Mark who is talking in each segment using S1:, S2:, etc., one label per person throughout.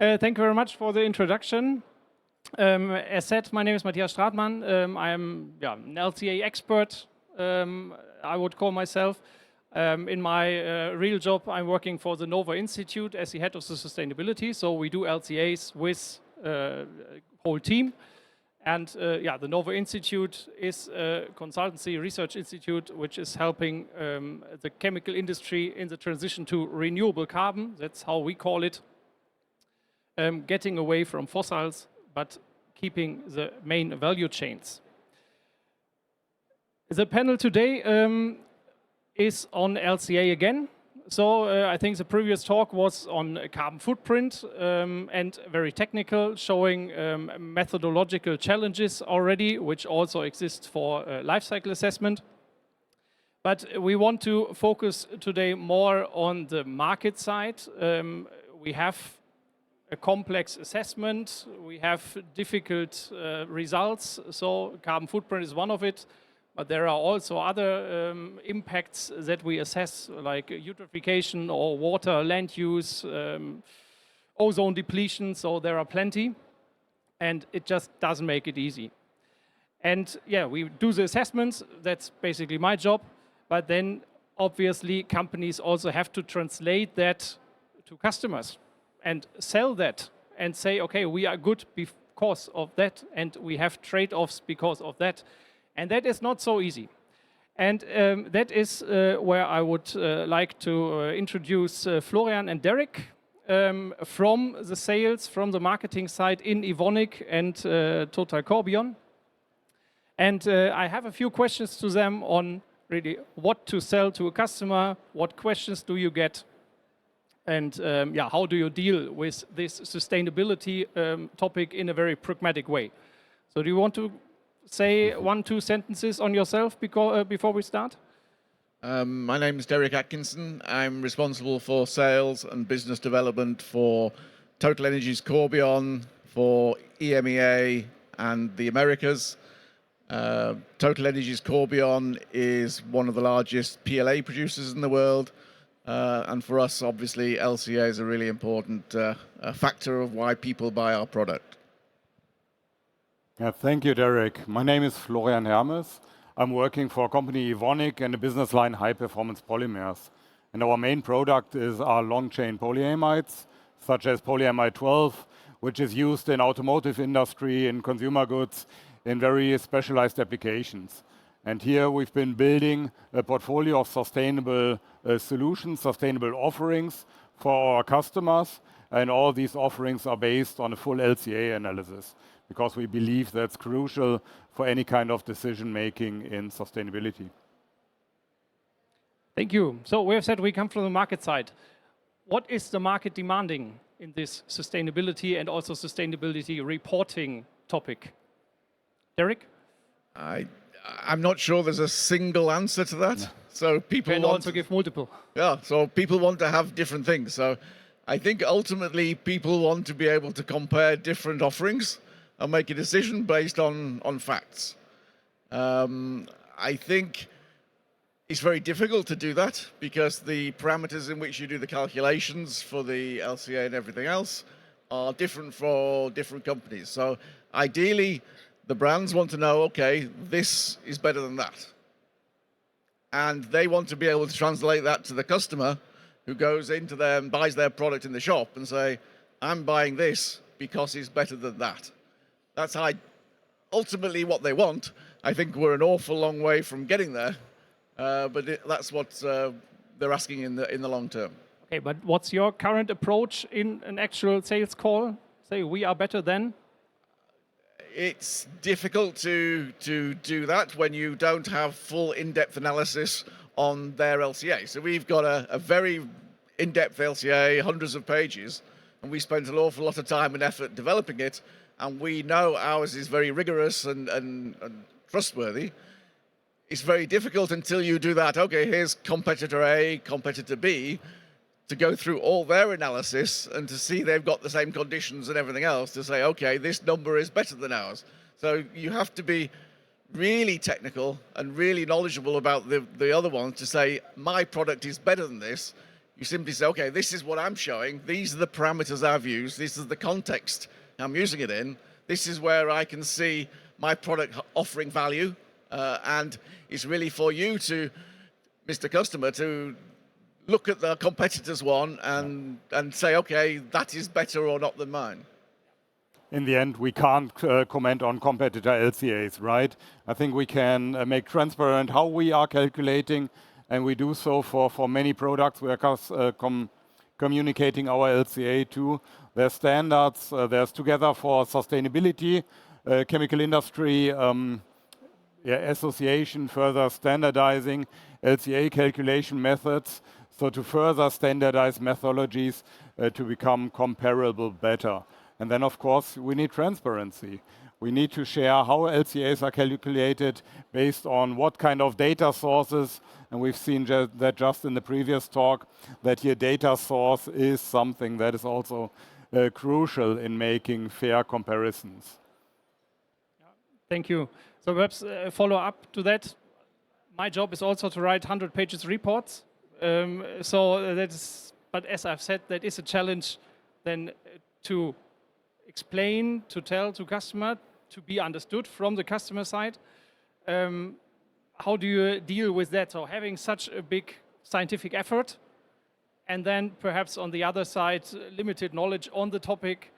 S1: Thank you very much for the introduction. As said, my name is Matthias Stratmann. I am an LCA expert, I would call myself. In my real job, I'm working for the nova-Institut as the head of the sustainability. So we do LCAs with a whole team. And the nova-Institut is a consultancy research institute which is helping the chemical industry in the transition to renewable carbon. That's how we call it. Getting away from fossils, but keeping the main value chains. The panel today is on LCA again. So I think the previous talk was on carbon footprint and very technical, showing methodological challenges already, which also exist for life cycle assessment. But we want to focus today more on the market side. We have a complex assessment, we have difficult results, so carbon footprint is one of it. But there are also other impacts that we assess, like eutrophication or water, land use, ozone depletion, so there are plenty. And it just doesn't make it easy. And we do the assessments, that's basically my job. But then, obviously, companies also have to translate that to customers and sell that and say, okay, we are good because of that, and we have trade-offs because of that. And that is not so easy. And that is where I would like to introduce Florian and Derek from the sales, from the marketing side in EVONIK and Total Corbion. And I have a few questions to them on really what to sell to a customer, what questions do you get, and how do you deal with this sustainability topic in a very pragmatic way. So do you want to say 1-2 sentences on yourself before we start?
S2: My name is Derek Atkinson. I'm responsible for sales and business development for TotalEnergies Corbion, for EMEA and the Americas. TotalEnergies Corbion is one of the largest PLA producers in the world. And for us, obviously, LCA is a really important factor of why people buy our product.
S3: Yeah, thank you, Derek. My name is Florian Hermes. I'm working for a company EVONIK and a business line High Performance Polymers. And our main product is our long-chain polyamides, such as polyamide 12, which is used in automotive industry, in consumer goods, in very specialized applications. And here we've been building a portfolio of sustainable solutions, sustainable offerings for our customers. And all these offerings are based on a full LCA analysis, because we believe that's crucial for any kind of decision-making in sustainability.
S1: Thank you. So we have said we come from the market side. What is the market demanding in this sustainability and also sustainability reporting topic? Derek?
S2: I'm not sure there's a single answer to that. Yeah. So people
S1: can also give multiple.
S2: Yeah, so people want to have different things. So I think ultimately people want to be able to compare different offerings and make a decision based on facts. I think it's very difficult to do that because the parameters in which you do the calculations for the LCA and everything else are different for different companies. So ideally, the brands want to know, okay, this is better than that. And they want to be able to translate that to the customer who goes into them, buys their product in the shop and say, I'm buying this because it's better than that. That's ultimately what they want. I think we're an awful long way from getting there, but that's what they're asking in the long term.
S1: Okay, but what's your current approach in an actual sales call? Say, we are better than?
S2: It's difficult to do that when you don't have full in-depth analysis on their LCA. So we've got a very in-depth LCA, hundreds of pages, and we spent an awful lot of time and effort developing it. And we know ours is very rigorous and trustworthy. It's very difficult until you do that. Okay, here's competitor A, competitor B, to go through all their analysis and to see they've got the same conditions and everything else to say, okay, this number is better than ours. So you have to be really technical and really knowledgeable about the other one to say, my product is better than this. You simply say, okay, this is what I'm showing. These are the parameters I've used. This is the context I'm using it in. This is where I can see my product offering value. And it's really for you to, Mr. Customer, to look at the competitor's one and say, okay, that is better or not than mine.
S3: In the end, we can't comment on competitor LCAs, right? I think we can make transparent how we are calculating, and we do so for many products. We are communicating our LCA too. There's standards, there's Together for Sustainability, Chemical Industry Association, further standardizing LCA calculation methods, so to further standardize methodologies to become comparable better. And then, of course, we need transparency. We need to share how LCAs are calculated based on what kind of data sources. And we've seen that just in the previous talk, that your data source is something that is also crucial in making fair comparisons.
S1: Thank you. So perhaps a follow-up to that. My job is also to write 100 pages reports. But as I've said, that is a challenge then to explain, to tell to customer, to be understood from the customer side. How do you deal with that? So having such a big scientific effort, and then perhaps on the other side, limited knowledge on the topic.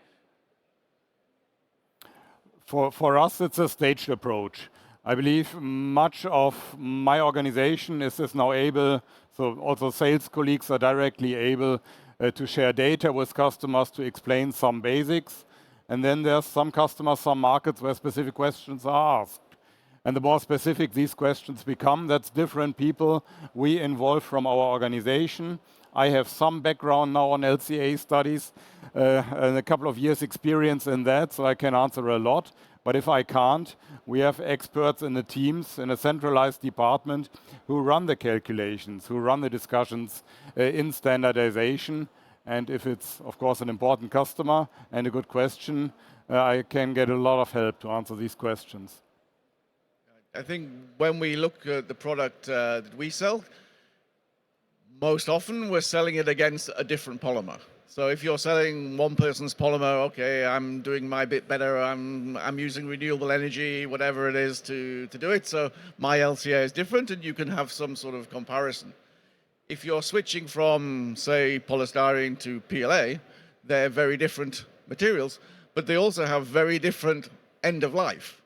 S3: For us, it's a staged approach. I believe much of my organization is now able, so also sales colleagues are directly able to share data with customers to explain some basics. And then there's some customers, some markets where specific questions are asked. And the more specific these questions become, that's different people we involve from our organization. I have some background now on LCA studies and a couple of years experience in that, so I can answer a lot. But if I can't, we have experts in the teams in a centralized department who run the calculations, who run the discussions in standardization. And if it's, of course, an important customer and a good question, I can get a lot of help to answer these questions.
S2: I think when we look at the product that we sell, most often we're selling it against a different polymer. So if you're selling one person's polymer, okay, I'm doing my bit better, I'm using renewable energy, whatever it is to do it, so my LCA is different and you can have some sort of comparison. If you're switching from, say, polystyrene to PLA, they're very different materials, but they also have very different end of life.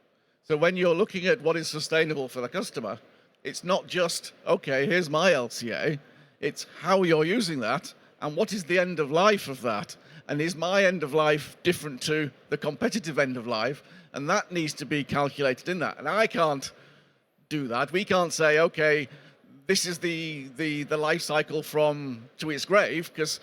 S2: So when you're looking at what is sustainable for the customer, it's not just, okay, here's my LCA, it's how you're using that and what is the end of life of that. And is my end of life different to the competitive end of life? And that needs to be calculated in that. And I can't do that. We can't say, okay, this is the life cycle from to its grave, because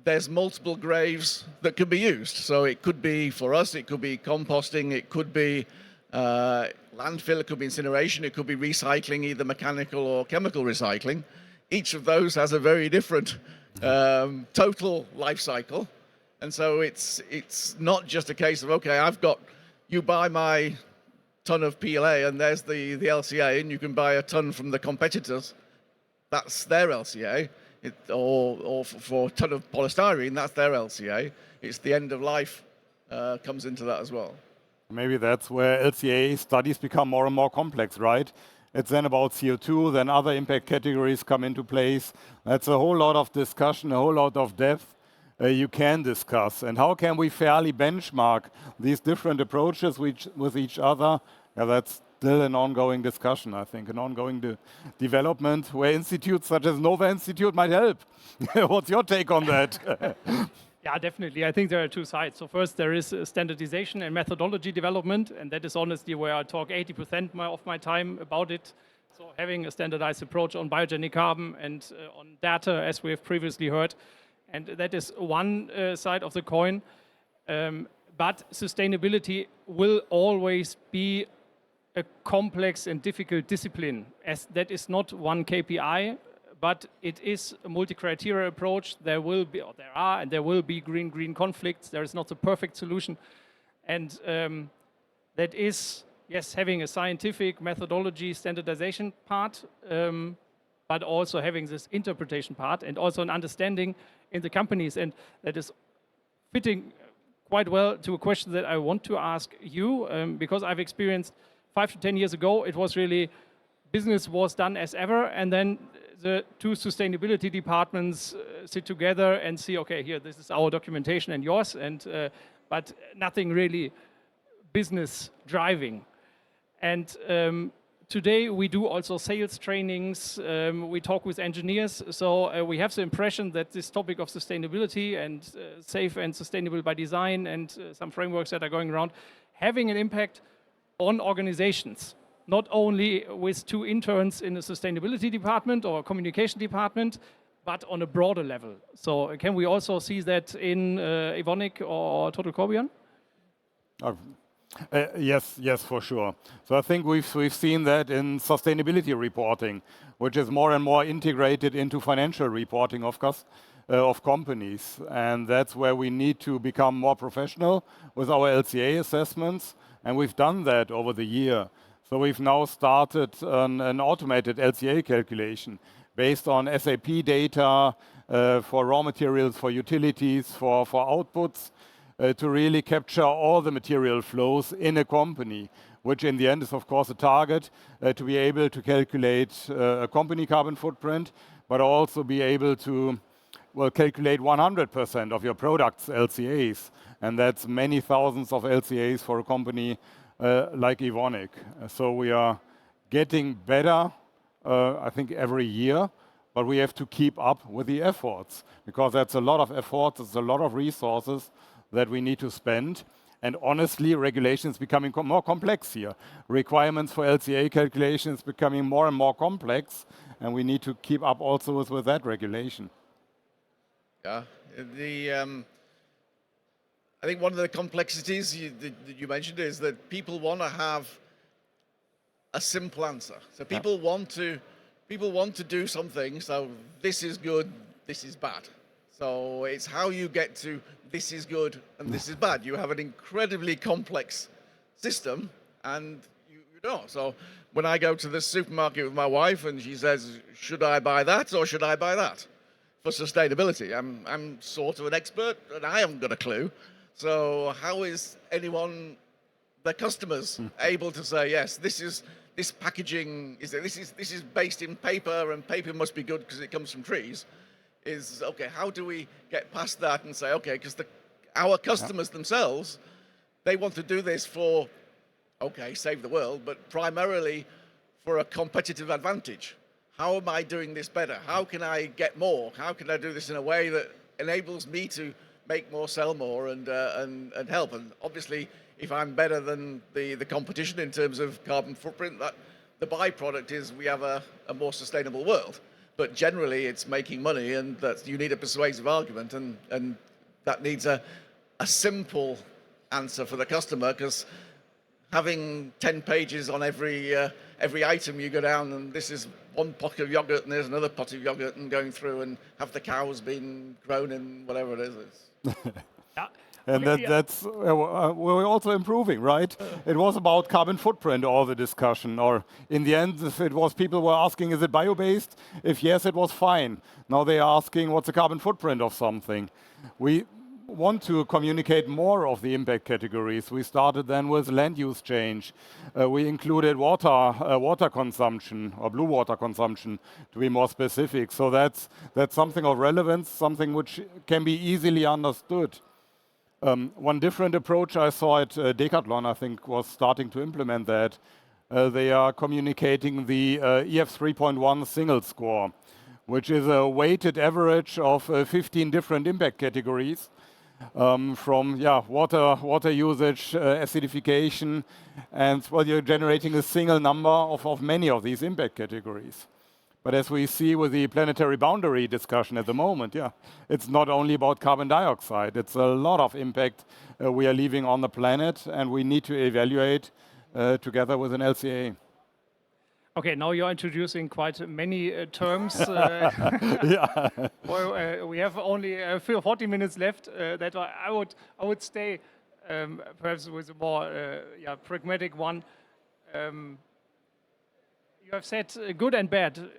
S2: there's multiple graves that could be used. So it could be, for us, it could be composting, it could be landfill, it could be incineration, it could be recycling, either mechanical or chemical recycling. Each of those has a very different total life cycle. And so it's not just a case of, okay, you buy my ton of PLA and there's the LCA, and you can buy a ton from the competitors. That's their LCA. Or for a ton of polystyrene, that's their LCA. It's the end of life comes into that as well.
S3: Maybe that's where LCA studies become more and more complex, right? It's then about CO2, then other impact categories come into place. That's a whole lot of discussion, a whole lot of depth you can discuss. And how can we fairly benchmark these different approaches with each other? Yeah, that's still an ongoing discussion, I think, an ongoing development where institutes such as nova-Institut might help. What's your take on that?
S1: Yeah, definitely. I think there are two sides. So first, there is standardization and methodology development, and that is honestly where I talk 80% of my time about it. So having a standardized approach on biogenic carbon and on data, as we have previously heard. And that is one side of the coin. But sustainability will always be a complex and difficult discipline, as that is not one KPI, but it is a multi-criteria approach. There will be green conflicts. There is not a perfect solution. And that is, yes, having a scientific methodology standardization part, but also having this interpretation part and also an understanding in the companies. And that is fitting quite well to a question that I want to ask you, because I've experienced 5 to 10 years ago, it was really business was done as ever, and then the two sustainability departments sit together and see, okay, here, this is our documentation and yours, and but nothing really business driving. And today we do also sales trainings, we talk with engineers, so we have the impression that this topic of sustainability and safe and sustainable by design and some frameworks that are going around, having an impact on organizations, not only with 2 interns in the sustainability department or communication department, but on a broader level. So can we also see that in EVONIK or Total Corbion?
S3: Yes, for sure. So I think we've seen that in sustainability reporting, which is more and more integrated into financial reporting of companies, and that's where we need to become more professional with our LCA assessments, and we've done that over the year. So we've now started an automated LCA calculation based on SAP data for raw materials, for utilities, for outputs, to really capture all the material flows in a company, which in the end is of course a target to be able to calculate a company carbon footprint, but also be able to calculate 100% of your product's LCAs, and that's many thousands of LCAs for a company like EVONIK. So we are getting better, I think, every year, but we have to keep up with the efforts, because that's a lot of efforts, it's a lot of resources that we need to spend. And honestly, regulations becoming more complex here. Requirements for LCA calculations becoming more and more complex, and we need to keep up also with that regulation.
S2: Yeah, I think one of the complexities that you mentioned is that people want to have a simple answer. So people want to do something. So this is good, this is bad. So it's how you get to this is good and this is bad. You have an incredibly complex system, and you don't. So when I go to the supermarket with my wife and she says, should I buy that or should I buy that? For sustainability, I'm sort of an expert and I haven't got a clue. So how is anyone, the customers, able to say, yes, this packaging this is based in paper and paper must be good because it comes from trees? Is okay. How do we get past that and say, okay, because our customers themselves, they want to do this for, okay, save the world, but primarily for a competitive advantage. How am I doing this better? How can I get more? How can I do this in a way that enables me to make more, sell more, and help? And obviously, if I'm better than the competition in terms of carbon footprint, that the byproduct is we have a more sustainable world. But generally, it's making money, and that you need a persuasive argument, and that needs a simple answer for the customer, because having 10 pages on every item you go down, and this is one pot of yogurt and there's another pot of yogurt, and going through and have the cows been grown in whatever it is.
S1: Yeah.
S3: And that's we're also improving, right? It was about carbon footprint, all the discussion, or in the end, if it was people were asking, is it bio-based? If yes, it was fine. Now they are asking, what's the carbon footprint of something? We want to communicate more of the impact categories. We started then with land use change. We included water consumption, or blue water consumption, to be more specific. So that's something of relevance, something which can be easily understood. One different approach I saw at Decathlon, I think, was starting to implement that. They are communicating the EF 3.1 single score, which is a weighted average of 15 different impact categories, from water usage, acidification, and you're generating a single number of many of these impact categories. But as we see with the planetary boundary discussion at the moment, it's not only about carbon dioxide. It's a lot of impact we are leaving on the planet, and we need to evaluate together with an LCA.
S1: Okay, now you're introducing quite many terms. Well, we have only 40 minutes left. That I would stay perhaps with a more pragmatic one. You have said good and bad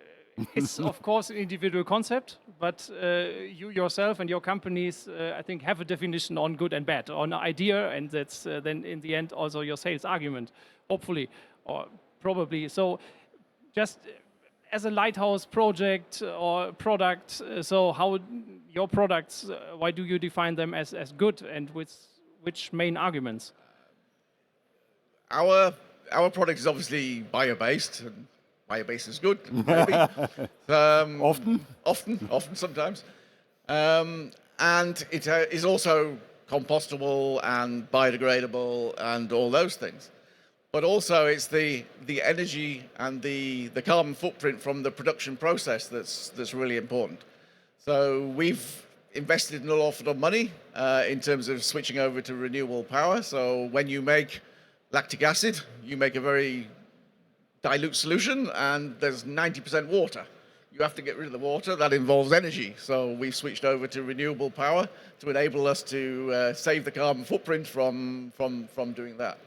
S1: it's of course an individual concept, but you yourself and your companies, I think, have a definition on good and bad, on an idea, and that's then in the end also your sales argument, hopefully, or probably. So just as a lighthouse project or product, so how your products, why do you define them as good, and with which main arguments?
S2: Our product is obviously bio-based, and bio-based is good, maybe. Often, sometimes. And it is also compostable and biodegradable and all those things. But also it's the energy and the carbon footprint from the production process that's really important. So we've invested an awful lot of money in terms of switching over to renewable power. So when you make lactic acid, you make a very dilute solution, and there's 90% water. You have to get rid of the water. That involves energy. So we've switched over to renewable power to enable us to save the carbon footprint from doing that.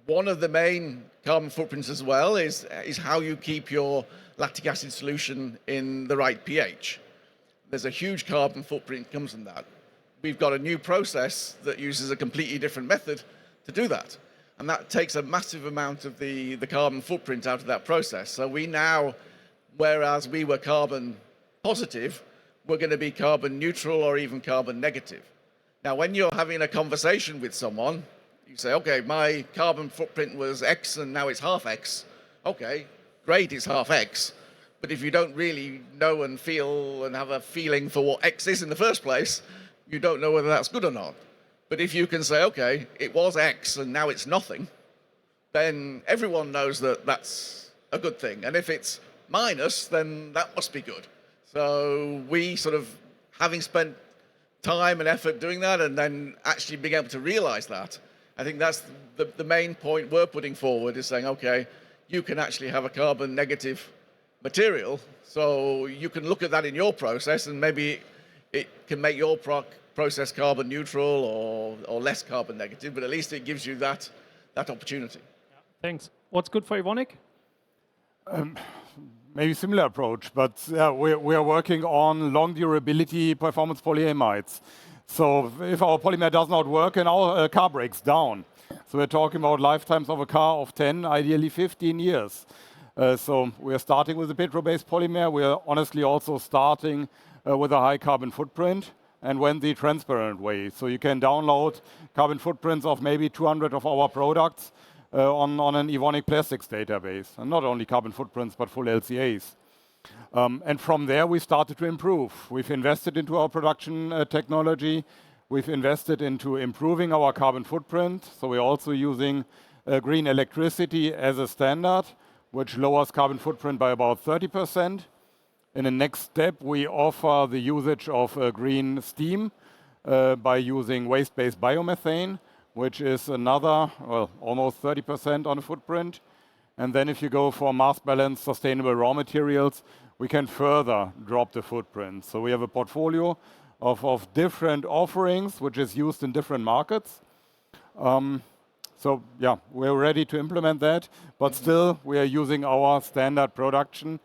S2: One of the main carbon footprints as well is how you keep your lactic acid solution in the right pH. There's a huge carbon footprint that comes from that. We've got a new process that uses a completely different method to do that. And that takes a massive amount of the carbon footprint out of that process. So we now, whereas we were carbon positive, we're going to be carbon neutral or even carbon negative. Now, when you're having a conversation with someone, you say, okay, my carbon footprint was X and now it's half X. Okay, great, it's half X. But if you don't really know and feel and have a feeling for what X is in the first place, you don't know whether that's good or not. But if you can say, okay, it was X and now it's nothing, then everyone knows that that's a good thing. And if it's minus, then that must be good. So we sort of, having spent time and effort doing that and then actually being able to realize that, I think that's the main point we're putting forward, is saying, okay, you can actually have a carbon negative material. So you can look at that in your process, and maybe it can make your process carbon neutral or less carbon negative, but at least it gives you that opportunity.
S1: Yeah, thanks. What's good for EVONIK?
S3: Maybe similar approach, but we are working on long durability performance polyamides. So if our polymer does not work and our car breaks down, so we're talking about lifetimes of a car of 10, ideally 15 years. So we are starting with a petro-based polymer. We are honestly also starting with a high carbon footprint, and went the transparent way. So you can download carbon footprints of maybe 200 of our products on an EVONIK plastics database. And not only carbon footprints, but full LCAs. And from there, we started to improve. We've invested into our production technology. We've invested into improving our carbon footprint. So we're also using green electricity as a standard, which lowers carbon footprint by about 30%. In the next step, we offer the usage of green steam by using waste-based biomethane, which is another, well, almost 30% on the footprint. And then if you go for mass balanced sustainable raw materials, we can further drop the footprint. So we have a portfolio of different offerings, which is used in different markets. So yeah, we're ready to implement that, but still we are using our standard production,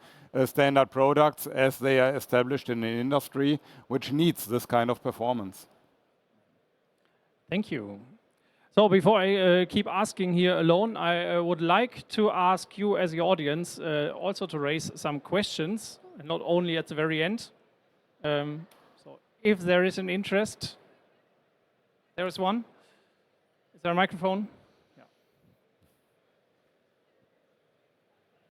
S3: standard products as they are established in the industry, which needs this kind of performance.
S1: Thank you. So before I keep asking here alone, I would like to ask you as the audience also to raise some questions, and not only at the very end. So if there is an interest, there is one. Is there a microphone?